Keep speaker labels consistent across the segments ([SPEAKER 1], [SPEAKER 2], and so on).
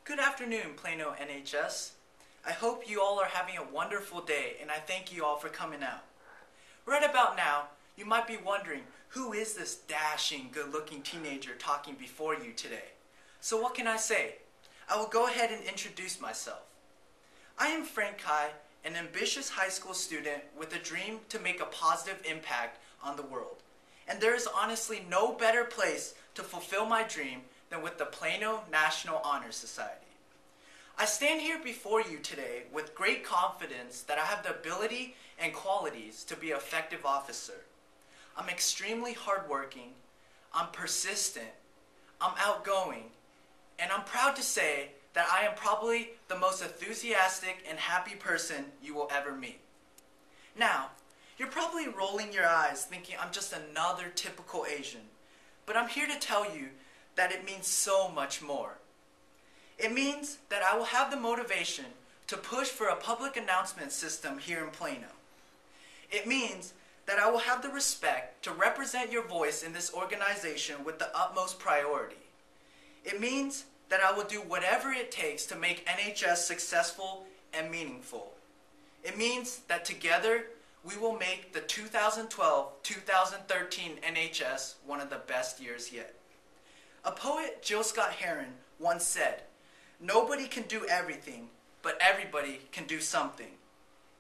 [SPEAKER 1] Good afternoon, Plano NHS. I hope you all are having a wonderful day, and I thank you all for coming out. Right about now, you might be wondering, who is this dashing, good-looking teenager talking before you today? So what can I say? I will go ahead and introduce myself. I am Frank Kai, an ambitious high school student with a dream to make a positive impact on the world. And there is honestly no better place to fulfill my dream than with the Plano National Honor Society. I stand here before you today with great confidence that I have the ability and qualities to be an effective officer. I'm extremely hardworking, I'm persistent, I'm outgoing, and I'm proud to say that I am probably the most enthusiastic and happy person you will ever meet. Now, you're probably rolling your eyes thinking I'm just another typical Asian, but I'm here to tell you that it means so much more. It means that I will have the motivation to push for a public announcement system here in Plano. It means that I will have the respect to represent your voice in this organization with the utmost priority. It means that I will do whatever it takes to make NHS successful and meaningful. It means that together we will make the 2012-2013 NHS one of the best years yet. A poet, Jill Scott Heron, once said, "Nobody can do everything, but everybody can do something."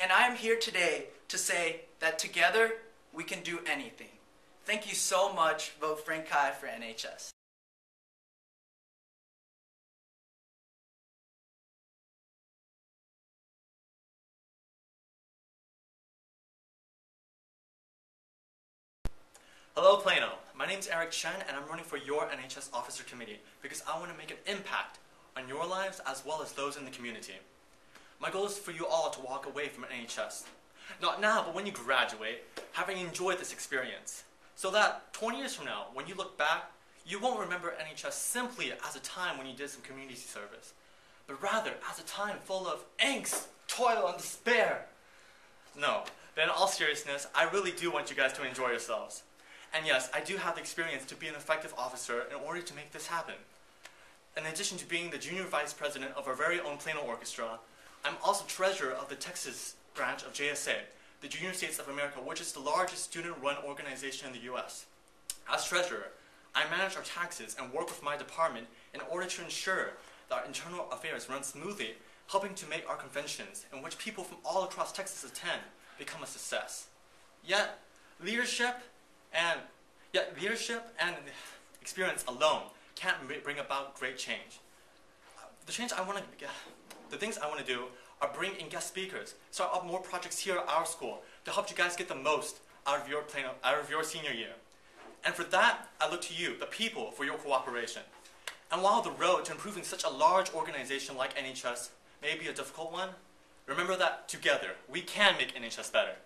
[SPEAKER 1] And I am here today to say that together we can do anything. Thank you so much. Vote Frank Kai for NHS.
[SPEAKER 2] Hello Plano, my name is Eric Chen and I'm running for your NHS Officer Committee because I want to make an impact on your lives as well as those in the community. My goal is for you all to walk away from NHS. Not now, but when you graduate, having enjoyed this experience. So that 20 years from now, when you look back, you won't remember NHS simply as a time when you did some community service, but rather as a time full of angst, toil, and despair. No, but in all seriousness, I really do want you guys to enjoy yourselves. And yes, I do have the experience to be an effective officer in order to make this happen. In addition to being the junior vice president of our very own Plano Orchestra, I'm also treasurer of the Texas branch of JSA, the Junior States of America, which is the largest student-run organization in the US. As treasurer, I manage our taxes and work with my department in order to ensure that our internal affairs run smoothly, helping to make our conventions, in which people from all across Texas attend, become a success. Yet, leadership and experience alone can't bring about great change. The things I want to do are bring in guest speakers, start up more projects here at our school to help you guys get the most out of your senior year. And for that, I look to you, the people, for your cooperation. And while the road to improving such a large organization like NHS may be a difficult one, remember that together we can make NHS better.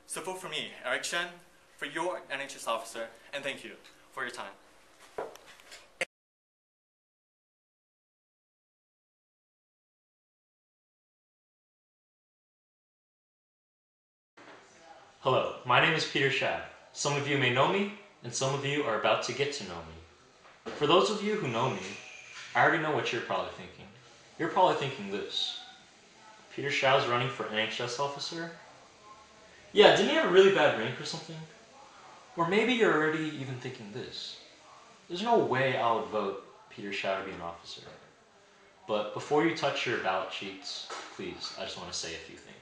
[SPEAKER 2] So vote for me, Eric Chen, for your NHS officer, and thank you for your time.
[SPEAKER 3] Hello, my name is Peter Shad. Some of you may know me, and some of you are about to get to know me. For those of you who know me, I already know what you're probably thinking. You're probably thinking this. Peter Shad's running for NHS officer? Yeah, didn't he have a really bad rank or something? Or maybe you're already even thinking this. There's no way I would vote Peter Shad to be an officer. But before you touch your ballot sheets, please, I just want to say a few things.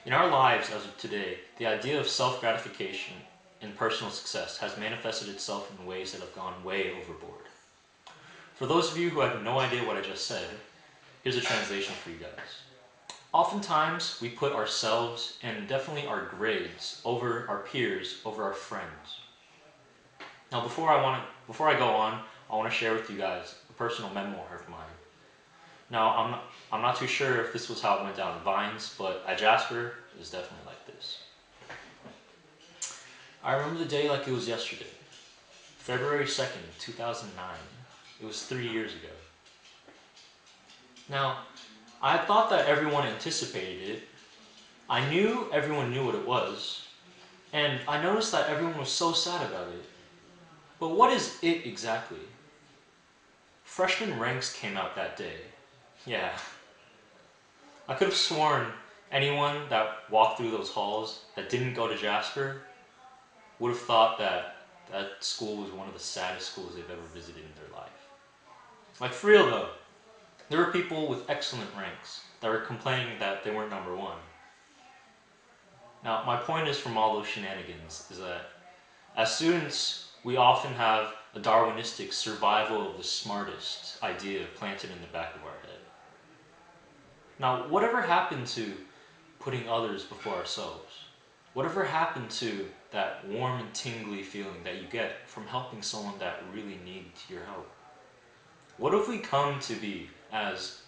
[SPEAKER 3] In our lives as of today, the idea of self-gratification and personal success has manifested itself in ways that have gone way overboard. For those of you who have no idea what I just said, here's a translation for you guys. Oftentimes, we put ourselves and definitely our grades over our peers, over our friends. Now, before I go on, I want to share with you guys a personal memoir of mine. Now, I'm not too sure if this was how it went down in Vines, but at Jasper, it was definitely like this. I remember the day like it was yesterday. February 2nd, 2009. It was 3 years ago. Now, I had thought that everyone anticipated it. I knew everyone knew what it was, and I noticed that everyone was so sad about it. But what is it exactly? freshman ranks came out that day. Yeah, I could have sworn anyone that walked through those halls that didn't go to Jasper would have thought that that school was one of the saddest schools they've ever visited in their life. Like, for real though, there were people with excellent ranks that were complaining that they weren't number one. Now, my point is from all those shenanigans is that as students, we often have a Darwinistic survival of the smartest idea planted in the back of our head. Now, whatever happened to putting others before ourselves? Whatever happened to that warm and tingly feeling that you get from helping someone that really needs your help? What if we come to be as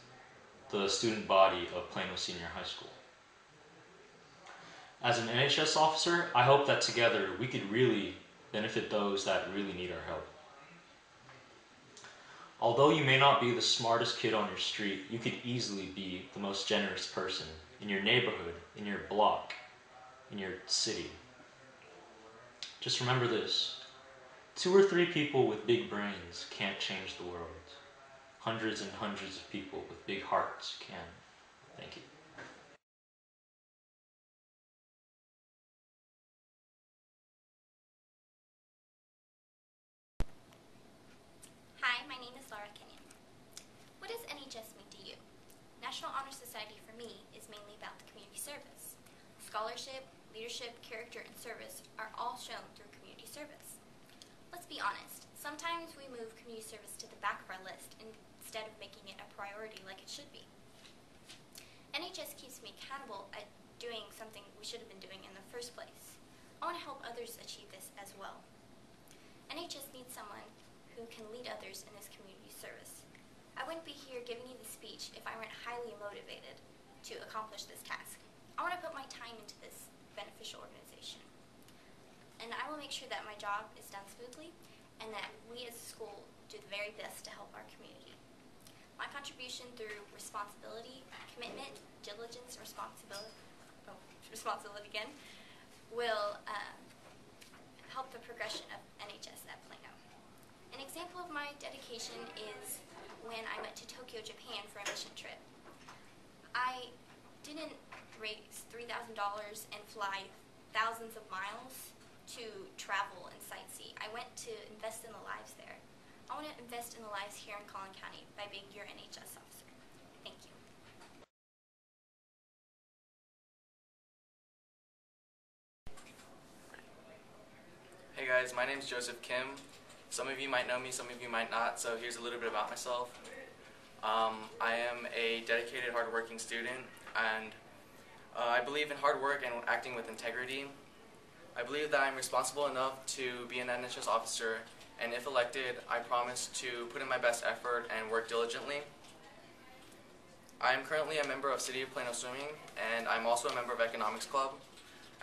[SPEAKER 3] the student body of Plano Senior High School? As an NHS officer, I hope that together we could really benefit those that really need our help. Although you may not be the smartest kid on your street, you could easily be the most generous person in your neighborhood, in your block, in your city. Just remember this. 2 or 3 people with big brains can't change the world. Hundreds and hundreds of people with big hearts can. Thank you.
[SPEAKER 4] Hi, my name is Laura Kenyon. What does NHS mean to you? National Honor Society for me is mainly about the community service. Scholarship, leadership, character, and service are all shown through community service. Let's be honest, sometimes we move community service to the back of our list instead of making it a priority like it should be. NHS keeps me accountable at doing something we should have been doing in the first place. I want to help others achieve this as well. NHS needs someone who can lead others in this community service. I wouldn't be here giving you this speech if I weren't highly motivated to accomplish this task. I want to put my time into this beneficial organization. And I will make sure that my job is done smoothly and that we as a school do the very best to help our community. My contribution through responsibility, commitment, diligence, responsibility again, will help the progression of NHS at Plano. An example of my dedication is when I went to Tokyo, Japan for a mission trip. I didn't raise $3,000 and fly thousands of miles to travel and sightsee. I went to invest in the lives there. I want to invest in the lives here in Collin County by being your NHS officer. Thank you.
[SPEAKER 2] Hey guys, my name is Joseph Kim. Some of you might know me, some of you might not, so here's a little bit about myself. I am a dedicated, hardworking student, and I believe in hard work and acting with integrity. I believe that I'm responsible enough to be an NHS officer, and if elected, I promise to put in my best effort and work diligently. I am currently a member of City of Plano Swimming, and I'm also a member of Economics Club.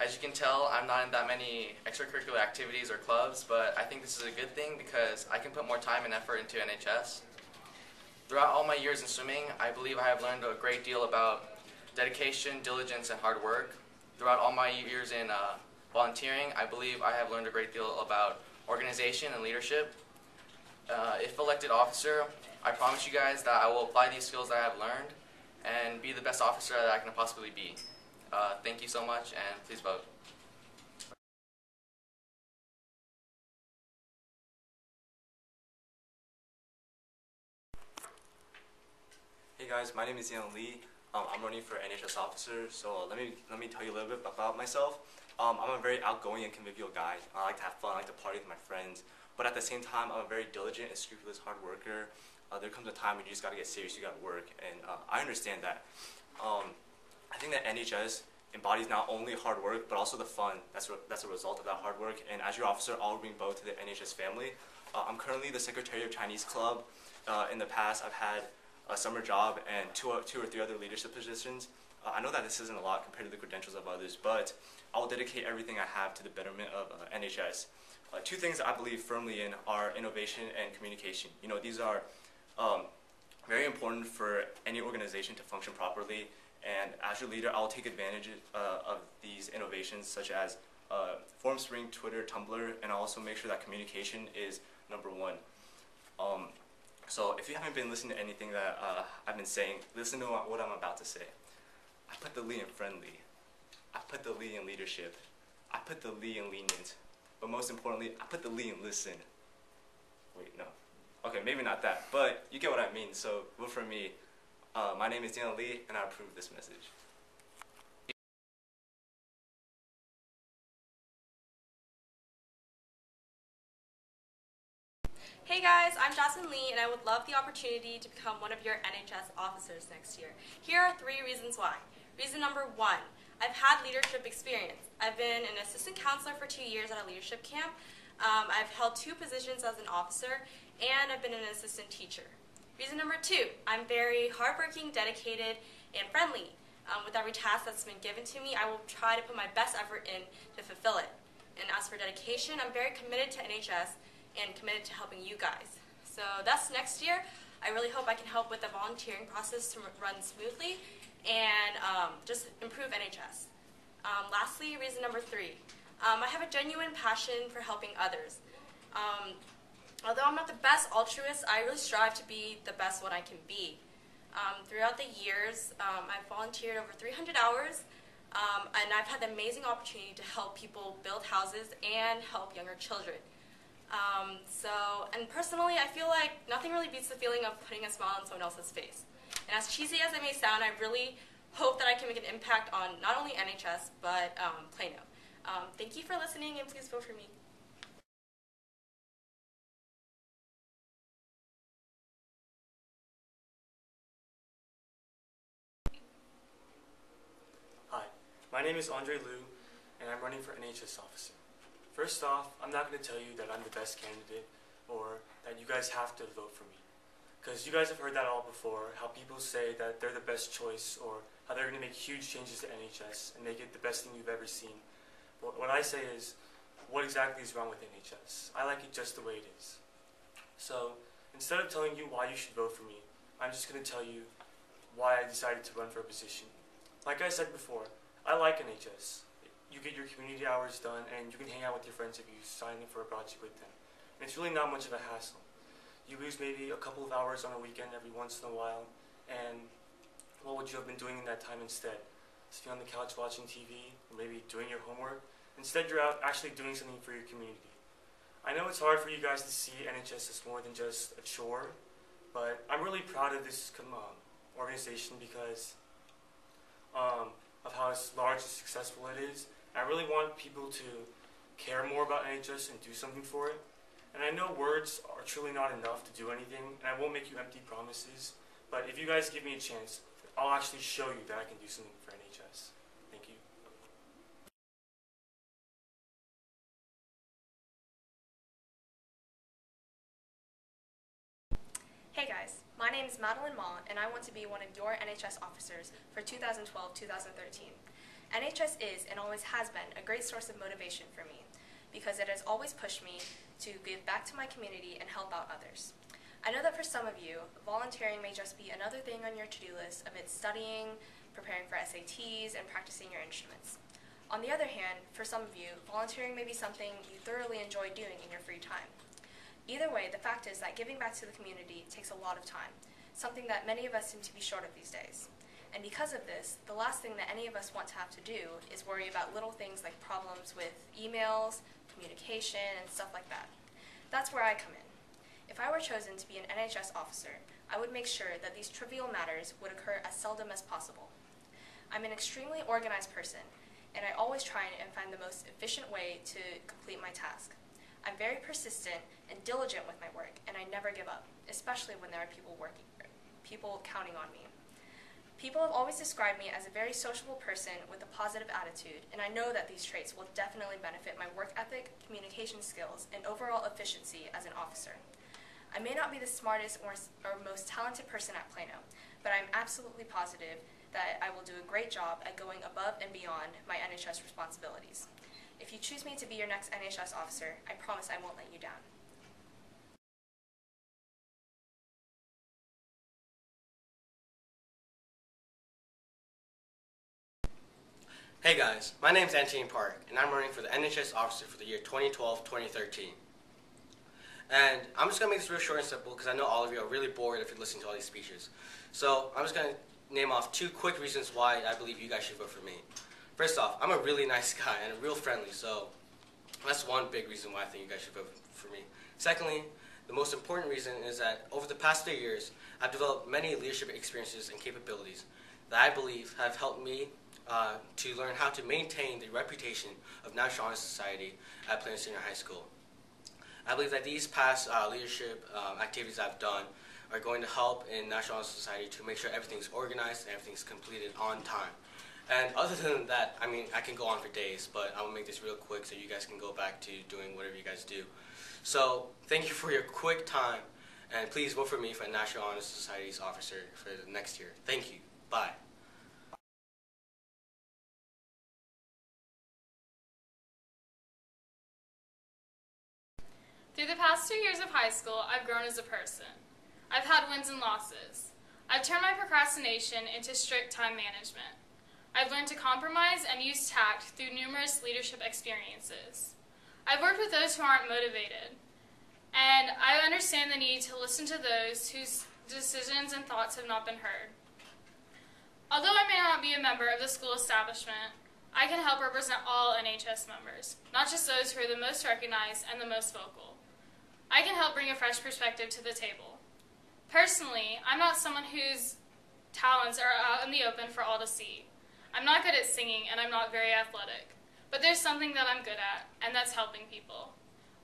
[SPEAKER 2] As you can tell, I'm not in that many extracurricular activities or clubs, but I think this is a good thing because I can put more time and effort into NHS. Throughout all my years in swimming, I believe I have learned a great deal about dedication, diligence, and hard work. Throughout all my years in volunteering, I believe I have learned a great deal about organization and leadership. If elected officer, I promise you guys that I will apply these skills that I have learned and be the best officer that I can possibly be. Thank you so much, and please vote.
[SPEAKER 5] Hey guys, my name is Ian Lee. I'm running for NHS officer, so let me tell you a little bit about myself. I'm a very outgoing and convivial guy. I like to have fun, I like to party with my friends, but at the same time, I'm a very diligent and scrupulous hard worker. There comes a time when you just gotta get serious, you gotta work, and I understand that. I think that NHS embodies not only hard work, but also the fun that's a result of that hard work. And as your officer, I'll bring both to the NHS family. I'm currently the secretary of Chinese Club. In the past, I've had a summer job and two or three other leadership positions. I know that this isn't a lot compared to the credentials of others, but I'll dedicate everything I have to the betterment of NHS. 2 things that I believe firmly in are innovation and communication. You know, these are very important for any organization to function properly. And as your leader, I'll take advantage of these innovations such as FormSpring, Twitter, Tumblr, and I'll also make sure that communication is number 1. So if you haven't been listening to anything that I've been saying, listen to what I'm about to say. I put the Lee in friendly. I put the Lee in leadership. I put the Lee in lenient. But most importantly, I put the Lee in listen. Wait, no. Okay, maybe not that, but you get what I mean. So vote for me. My name is Daniel Lee, and I approve this message.
[SPEAKER 6] Hey guys, I'm Jasmine Lee, and I would love the opportunity to become one of your NHS officers next year. Here are 3 reasons why. Reason number 1, I've had leadership experience. I've been an assistant counselor for 2 years at a leadership camp. I've held 2 positions as an officer, and I've been an assistant teacher. Reason number 2, I'm very hardworking, dedicated, and friendly. With every task that's been given to me, I will try to put my best effort in to fulfill it. And as for dedication, I'm very committed to NHS and committed to helping you guys. So that's next year. I really hope I can help with the volunteering process to run smoothly and just improve NHS. Lastly, reason number 3. I have a genuine passion for helping others. Although I'm not the best altruist, I really strive to be the best one I can be. Throughout the years, I've volunteered over 300 hours, and I've had the amazing opportunity to help people build houses and help younger children. And personally, I feel like nothing really beats the feeling of putting a smile on someone else's face. And as cheesy as it may sound, I really hope that I can make an impact on not only NHS, but Plano. Thank you for listening, and please vote for me.
[SPEAKER 7] Hi, my name is Andre Liu, and I'm running for NHS officer. First off, I'm not going to tell you that I'm the best candidate or that you guys have to vote for me. Because you guys have heard that all before, how people say that they're the best choice or how they're going to make huge changes to NHS and make it the best thing you've ever seen. But what I say is, what exactly is wrong with NHS? I like it just the way it is. So instead of telling you why you should vote for me, I'm just going to tell you why I decided to run for a position. Like I said before, I like NHS. You get your community hours done, and you can hang out with your friends if you sign in for a project with them. And it's really not much of a hassle. You lose maybe a couple of hours on a weekend every once in a while, and what would you have been doing in that time instead? Sitting on the couch watching TV, or maybe doing your homework? Instead, you're out actually doing something for your community. I know it's hard for you guys to see NHS as more than just a chore, but I'm really proud of this organization because of how large and successful it is. I really want people to care more about NHS and do something for it. And I know words are truly not enough to do anything, and I won't make you empty promises, but if you guys give me a chance, I'll actually show you that I can do something for NHS. Thank you.
[SPEAKER 6] Hey guys, my name is Madeline Ma, and I want to be one of your NHS officers for 2012-2013. NHS is and always has been a great source of motivation for me because it has always pushed me to give back to my community and help out others. I know that for some of you, volunteering may just be another thing on your to-do list amid studying, preparing for SATs, and practicing your instruments. On the other hand, for some of you, volunteering may be something you thoroughly enjoy doing in your free time. Either way, the fact is that giving back to the community takes a lot of time, something that many of us seem to be short of these days. And because of this, the last thing that any of us want to have to do is worry about little things like problems with emails, communication, and stuff like that. That's where I come in. If I were chosen to be an NHS officer, I would make sure that these trivial matters would occur as seldom as possible. I'm an extremely organized person, and I always try and find the most efficient way to complete my task. I'm very persistent and diligent with my work, and I never give up, especially when there are people counting on me. People have always described me as a very sociable person with a positive attitude, and I know that these traits will definitely benefit my work ethic, communication skills, and overall efficiency as an officer. I may not be the smartest or most talented person at Plano, but I'm absolutely positive that I will do a great job at going above and beyond my NHS responsibilities. If you choose me to be your next NHS officer, I promise I won't let you down.
[SPEAKER 8] Hey guys, my name is Anthony Park, and I'm running for the NHS officer for the year 2012-2013. And I'm just going to make this real short and simple because I know all of you are really bored if you're listening to all these speeches. So I'm just going to name off 2 quick reasons why I believe you guys should vote for me. First off, I'm a really nice guy and real friendly, so that's one big reason why I think you guys should vote for me. Secondly, the most important reason is that over the past 3 years, I've developed many leadership experiences and capabilities that I believe have helped me to learn how to maintain the reputation of National Honor Society at Plano Senior High School. I believe that these past leadership activities I've done are going to help in National Honor Society to make sure everything's organized and everything's completed on time. And other than that, I mean, I can go on for days, but I will make this real quick so you guys can go back to doing whatever you guys do. So thank you for your quick time, and please vote for me for National Honor Society's officer for the next year. Thank you. Bye.
[SPEAKER 9] Through the past 2 years of high school, I've grown as a person. I've had wins and losses. I've turned my procrastination into strict time management. I've learned to compromise and use tact through numerous leadership experiences. I've worked with those who aren't motivated, and I understand the need to listen to those whose decisions and thoughts have not been heard. Although I may not be a member of the school establishment, I can help represent all NHS members, not just those who are the most recognized and the most vocal. I can help bring a fresh perspective to the table. Personally, I'm not someone whose talents are out in the open for all to see. I'm not good at singing and I'm not very athletic, but there's something that I'm good at, and that's helping people.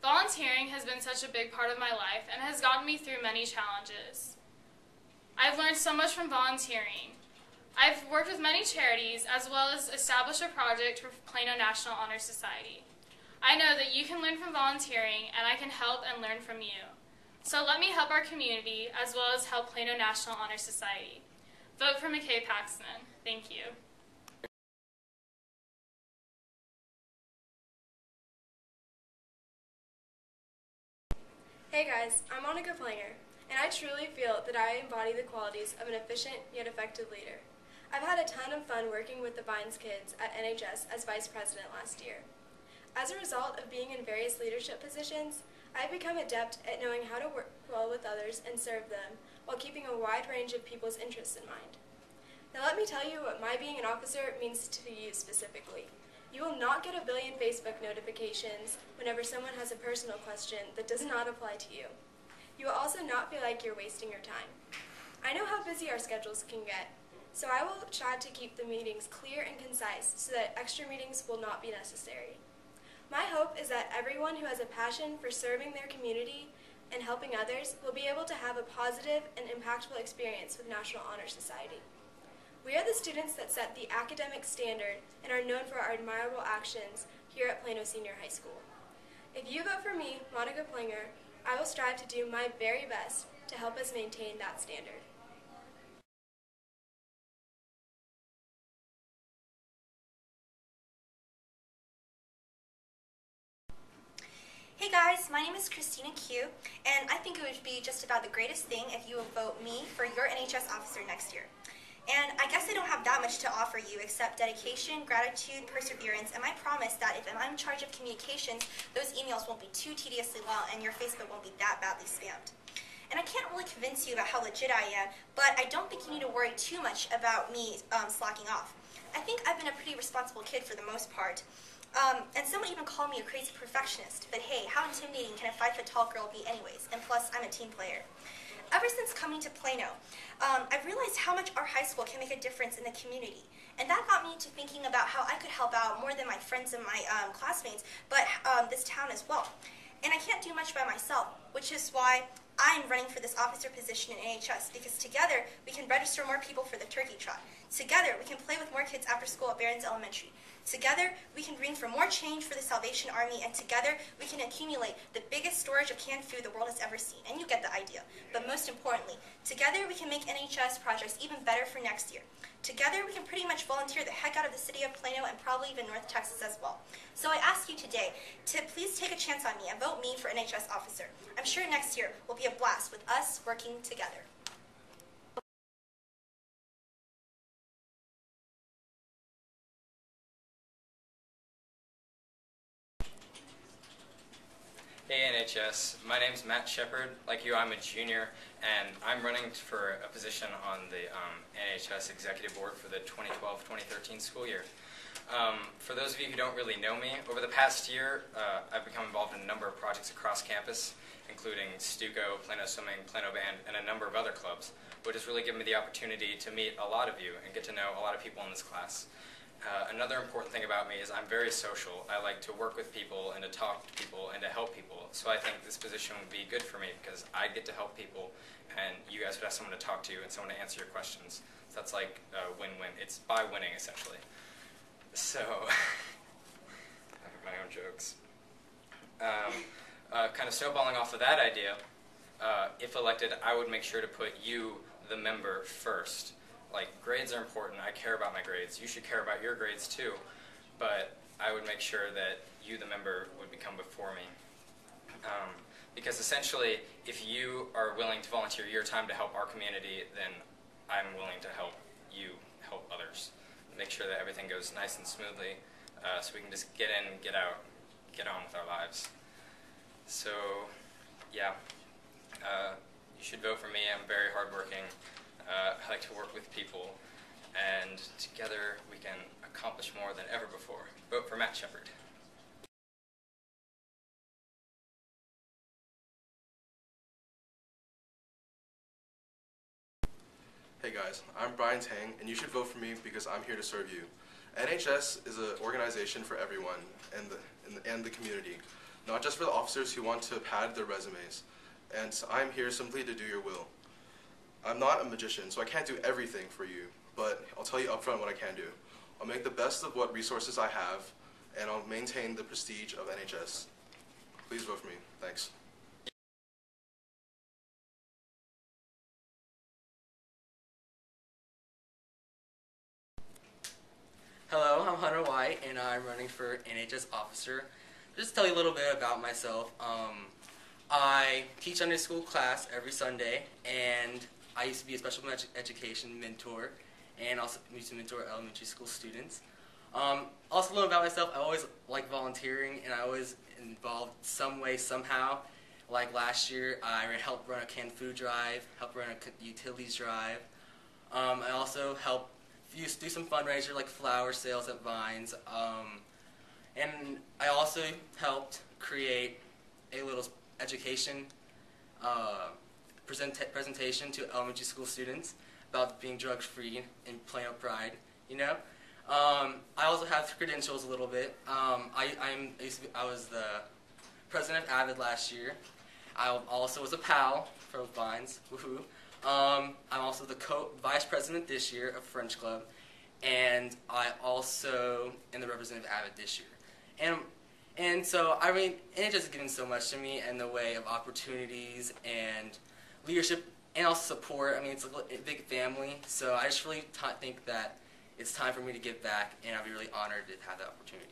[SPEAKER 9] Volunteering has been such a big part of my life and has gotten me through many challenges. I've learned so much from volunteering. I've worked with many charities as well as established a project for Plano National Honor Society. I know that you can learn from volunteering, and I can help and learn from you. So let me help our community as well as help Plano National Honor Society. Vote for McKay Paxman. Thank you.
[SPEAKER 6] Hey guys, I'm Monica Planger, and I truly feel that I embody the qualities of an efficient yet effective leader. I've had a ton of fun working with the Vines kids at NHS as vice president last year. As a result of being in various leadership positions, I've become adept at knowing how to work well with others and serve them while keeping a wide range of people's interests in mind. Now let me tell you what my being an officer means to you specifically. You will not get a billion Facebook notifications whenever someone has a personal question that does not apply to you. You will also not feel like you're wasting your time. I know how busy our schedules can get, so I will try to keep the meetings clear and concise so that extra meetings will not be necessary. My hope is that everyone who has a passion for serving their community and helping others will be able to have a positive and impactful experience with National Honor Society. We are the students that set the academic standard and are known for our admirable actions here at Plano Senior High School. If you vote for me, Monica Planger, I will strive to do my very best to help us maintain that standard.
[SPEAKER 4] Hey guys, my name is Christina Q, and I think it would be just about the greatest thing if you would vote me for your NHS officer next year. And I guess I don't have that much to offer you except dedication, gratitude, perseverance, and my promise that if I'm in charge of communications, those emails won't be too tediously long and your Facebook won't be that badly spammed. And I can't really convince you about how legit I am, but I don't think you need to worry too much about me slacking off. I think I've been a pretty responsible kid for the most part. And someone even called me a crazy perfectionist, but hey, how intimidating can a 5-foot-tall girl be anyways? And plus, I'm a team player. Ever since coming to Plano, I've realized how much our high school can make a difference in the community. And that got me to thinking about how I could help out more than my friends and my classmates, but this town as well. And I can't do much by myself, which is why I'm running for this officer position in NHS, because together we can register more people for the turkey trot. Together we can play with more kids after school at Barron's Elementary. Together we can bring for more change for the Salvation Army, and together we can accumulate the biggest storage of canned food the world has ever seen. And you get the idea. But most importantly, together we can make NHS projects even better for next year. Together we can pretty much volunteer the heck out of the city of Plano and probably even North Texas as well. So I ask you today to please take a chance on me and vote me for NHS officer. I'm sure next year will be a blast with us working together.
[SPEAKER 10] Hey NHS. My name's Matt Shepard. Like you, I'm a junior, and I'm running for a position on the NHS Executive Board for the 2012-2013 school year. For those of you who don't really know me, over the past year, I've become involved in a number of projects across campus, including Stuco, Plano Swimming, Plano Band, and a number of other clubs, which has really given me the opportunity to meet a lot of you and get to know a lot of people in this class. Another important thing about me is I'm very social. I like to work with people and to talk to people and to help people. So I think this position would be good for me because I get to help people and you guys would have someone to talk to and someone to answer your questions. So that's like a win-win. It's by winning, essentially. So, I have my own jokes. Kind of snowballing off of that idea, if elected, I would make sure to put you, the member, first. Like, grades are important. I care about my grades. You should care about your grades too. But I would make sure that you, the member, would become before me. Because essentially, if you are willing to volunteer your time to help our community, then I'm willing to help you help others. Make sure that everything goes nice and smoothly so we can just get in, get out, get on with our lives. So, yeah, you should vote for me. I'm very hardworking. I like to work with people, and together we can accomplish more than ever before. Vote for Matt Shepard.
[SPEAKER 11] Hey guys, I'm Brian Tang, and you should vote for me because I'm here to serve you. NHS is an organization for everyone and the community, not just for the officers who want to pad their resumes. And so I'm here simply to do your will. I'm not a magician, so I can't do everything for you, but I'll tell you upfront what I can do. I'll make the best of what resources I have, and I'll maintain the prestige of NHS. Please vote for me. Thanks.
[SPEAKER 8] Hello, I'm Hunter White, and I'm running for NHS officer. Just to tell you a little bit about myself. I teach Sunday school class every Sunday, and I used to be a special education mentor, and also used to mentor elementary school students. Also a little about myself, I always like volunteering, and I always involved some way, somehow. Like last year, I helped run a canned food drive, helped run a utilities drive. I also helped do some fundraiser like flower sales at Vines, and I also helped create a little education presentation to elementary school students about being drug-free in Plano Pride. You know, I also have credentials a little bit. I was the president of Avid last year. I also was a pal for Vines. Woohoo! I'm also the vice president this year of French Club, and I also am the representative of Avid this year. And so, I mean, NHS has given so much to me in the way of opportunities and leadership and also support. I mean, it's a big family, so I just really think that it's time for me to give back, and I'll be really honored to have that opportunity.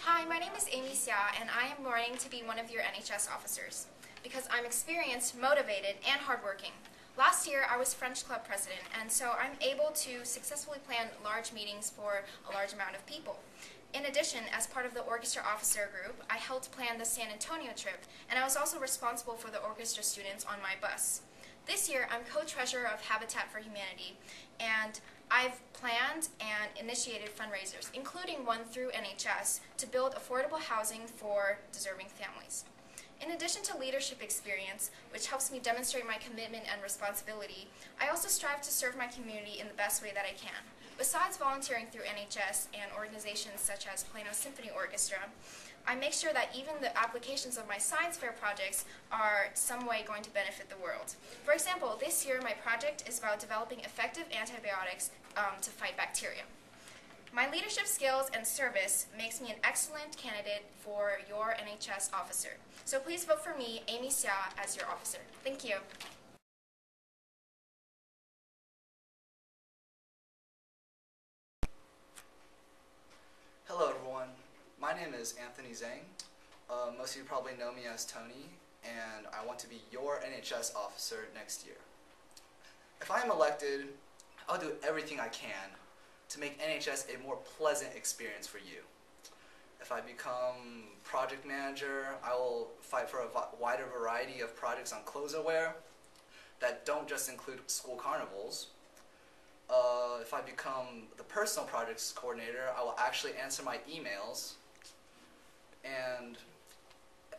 [SPEAKER 12] Hi, my name is Amy Xia, and I am running to be one of your NHS officers because I'm experienced, motivated, and hardworking. Last year, I was French Club president, and so I'm able to successfully plan large meetings for a large amount of people. In addition, as part of the orchestra officer group, I helped plan the San Antonio trip, and I was also responsible for the orchestra students on my bus. This year, I'm co-treasurer of Habitat for Humanity, and I've planned and initiated fundraisers, including one through NHS, to build affordable housing for deserving families. In addition to leadership experience, which helps me demonstrate my commitment and responsibility, I also strive to serve my community in the best way that I can. Besides volunteering through NHS and organizations such as Plano Symphony Orchestra, I make sure that even the applications of my science fair projects are some way going to benefit the world. For example, this year my project is about developing effective antibiotics to fight bacteria. My leadership skills and service makes me an excellent candidate for your NHS officer. So please vote for me, Amy Xia, as your officer. Thank you.
[SPEAKER 13] Hello everyone, my name is Anthony Zhang. Most of you probably know me as Tony, and I want to be your NHS officer next year. If I am elected, I'll do everything I can to make NHS a more pleasant experience for you. If I become project manager, I will fight for a wider variety of projects on clothes-aware that don't just include school carnivals. If I become the personal projects coordinator, I will actually answer my emails, and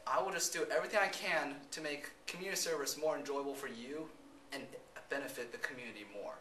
[SPEAKER 13] I will just do everything I can to make community service more enjoyable for you and benefit the community more.